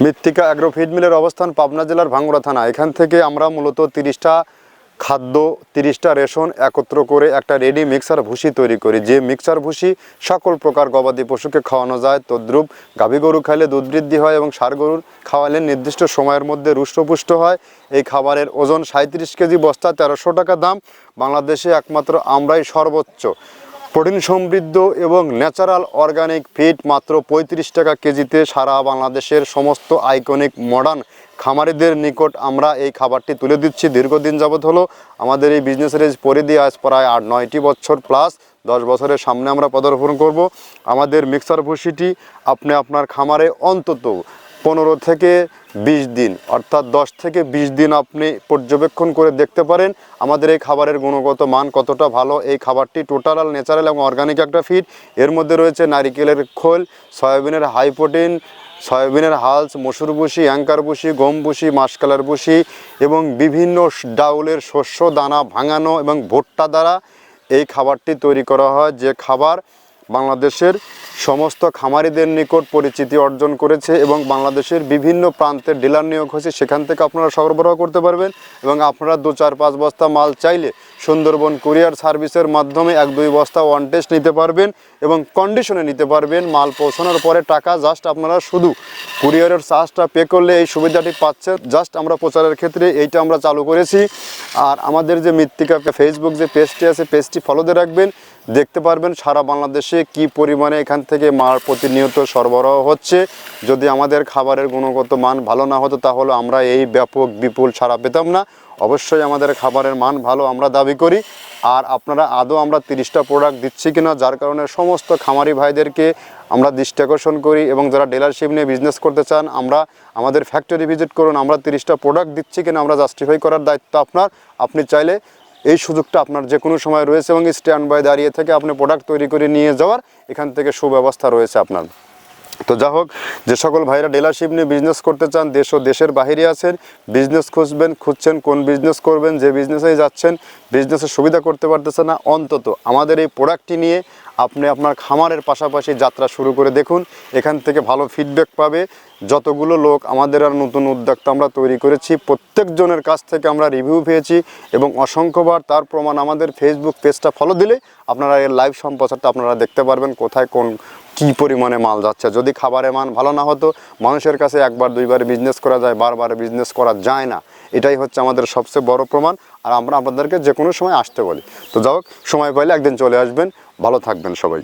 মৃত্তিকা agro feed মিলের অবস্থান পাবনা জেলার ভাঙ্গুড়া থানা। এখান থেকে আমরা মূলত 30টা খাদ্য 30টা রেশন একত্র করে একটা রেডি মিক্সার ভুসি তৈরি করি। যে মিক্সার ভুসি সকল প্রকার গবাদি পশুকে খাওয়ানো যায়। তদ্রূপ গাভী গরু খাইলে দুধ বৃদ্ধি হয় এবং ষাঁড় গরুর খাওয়ালে নির্দিষ্ট সময়ের মধ্যে রুষ্টপুষ্ট হয়। এই খাবারের ওজন 37 কেজি, বস্তা 1300 টাকা দাম। বাংলাদেশে একমাত্র আমরাই সর্বোচ্চ প্রোটিন সমৃদ্ধ এবং ন্যাচারাল অর্গানিক ফিড মাত্র 35 টাকা কেজিতে সারা বাংলাদেশের সমস্ত আইকনিক মডার্ন খামারিদের নিকট আমরা এই খাবারটি তুলে দিচ্ছি। দীর্ঘদিন যাবৎ হলো আমাদের এই বিজনেসের পরিধি আজ প্রায় 8-9টি বছর প্লাস, 10 বছরের সামনে আমরা পদার্পণ করব। আমাদের মিক্সার ভুসিটি আপনি আপনার খামারে অন্তত 15 থেকে 20 দিন অর্থাৎ 10 থেকে 20 দিন আপনি পর্যবেক্ষণ করে দেখতে পারেন আমাদের এই খাবারের গুণগত মান কতটা ভালো। এই খাবারটি টোটাল ন্যাচারাল এবং অর্গানিক একটা ফিড। এর মধ্যে রয়েছে নারিকেলের খোল, সয়াবিনের হাই প্রোটিন, সয়াবিনের হালস, মসুর ভুসি, অ্যাঙ্কার ভুসি, গম ভুসি, মাসকালার ভুসি এবং বিভিন্ন ডাউলের শস্য দানা ভাঙানো এবং ভুট্টা দ্বারা এই খাবারটি তৈরি করা হয়। যে খাবার বাংলাদেশের সমস্ত খামারিদের নিকট পরিচিতি অর্জন করেছে এবং বাংলাদেশের বিভিন্ন প্রান্তের ডিলার নিয়োগ হয়েছে। সেখান থেকে আপনারা সরবরাহ করতে পারবেন এবং আপনারা 2-4-5 বস্তা মাল চাইলে সুন্দরবন কুরিয়ার সার্ভিসের মাধ্যমে 1-2 বস্তা ওয়ান টেস্ট নিতে পারবেন এবং কন্ডিশনে নিতে পারবেন। মাল পৌঁছানোর পরে টাকা জাস্ট আপনারা শুধু কুরিয়ারের চার্জটা পে করলে এই সুবিধাটি পাচ্ছেন। জাস্ট আমরা প্রচারের ক্ষেত্রে এইটা আমরা চালু করেছি। আর আমাদের যে মৃত্তিকা ফেসবুক যে পেজটি আছে, পেজটি ফলো দিয়ে রাখবেন, দেখতে পারবেন সারা বাংলাদেশে কি পরিমাণে এখান থেকে মাল প্রতিনিয়ত সরবরাহ হচ্ছে। যদি আমাদের খাবারের গুণগত মান ভালো না হতো তাহলে আমরা এই ব্যাপক বিপুল ছাড়া পেতাম না। অবশ্যই আমাদের খাবারের মান ভালো আমরা দাবি করি। আর আপনারা আদৌ আমরা 30টা প্রোডাক্ট দিচ্ছি কিনা, যার কারণে সমস্ত খামারি ভাইদেরকে আমরা দৃষ্টি আকর্ষণ করি এবং যারা ডিলারশিপ নিয়ে বিজনেস করতে চান আমরা আমাদের ফ্যাক্টরি ভিজিট করুন। আমরা 30টা প্রোডাক্ট দিচ্ছি কিনা আমরা জাস্টিফাই করার দায়িত্ব আপনার। আপনি চাইলে এই সুযোগটা আপনার যে কোনো সময় রয়েছে এবং স্ট্যান্ড বাই দাঁড়িয়ে থেকে আপনি প্রোডাক্ট তৈরি করে নিয়ে যাওয়ার এখান থেকে সুব্যবস্থা রয়েছে আপনার। তো যা হোক, যে সকল ভাইরা ডিলারশিপ নিয়ে বিজনেস করতে চান, দেশ ও দেশের বাইরে আছেন, বিজনেস খুঁজছেন কোন বিজনেস করবেন, যে বিজনেসেই যাচ্ছেন বিজনেসের সুবিধা করতে পারতেছেন না, অন্তত আমাদের এই প্রোডাক্টটি নিয়ে আপনি আপনার খামারের পাশাপাশি যাত্রা শুরু করে দেখুন। এখান থেকে ভালো ফিডব্যাক পাবে। যতগুলো লোক আমাদের আর নতুন উদ্যোক্তা আমরা তৈরি করেছি প্রত্যেকজনের কাছ থেকে আমরা রিভিউ পেয়েছি এবং অসংখ্যবার তার প্রমাণ আমাদের ফেসবুক পেজটা ফলো দিলে আপনারা এর লাইভ সম্প্রচারটা আপনারা দেখতে পারবেন কোথায় কী পরিমাণে মাল যাচ্ছে। যদি খাবারের মান ভালো না হতো মানুষের কাছে 1-2 বিজনেস করা যায়, বারবার বিজনেস করা যায় না। এটাই হচ্ছে আমাদের সবচেয়ে বড় প্রমাণ। আর আমরা আপনাদেরকে যে কোনো সময় আসতে বলি। তো যাই হোক, সময় পাইলে একদিন চলে আসবেন। ভালো থাকবেন সবাই।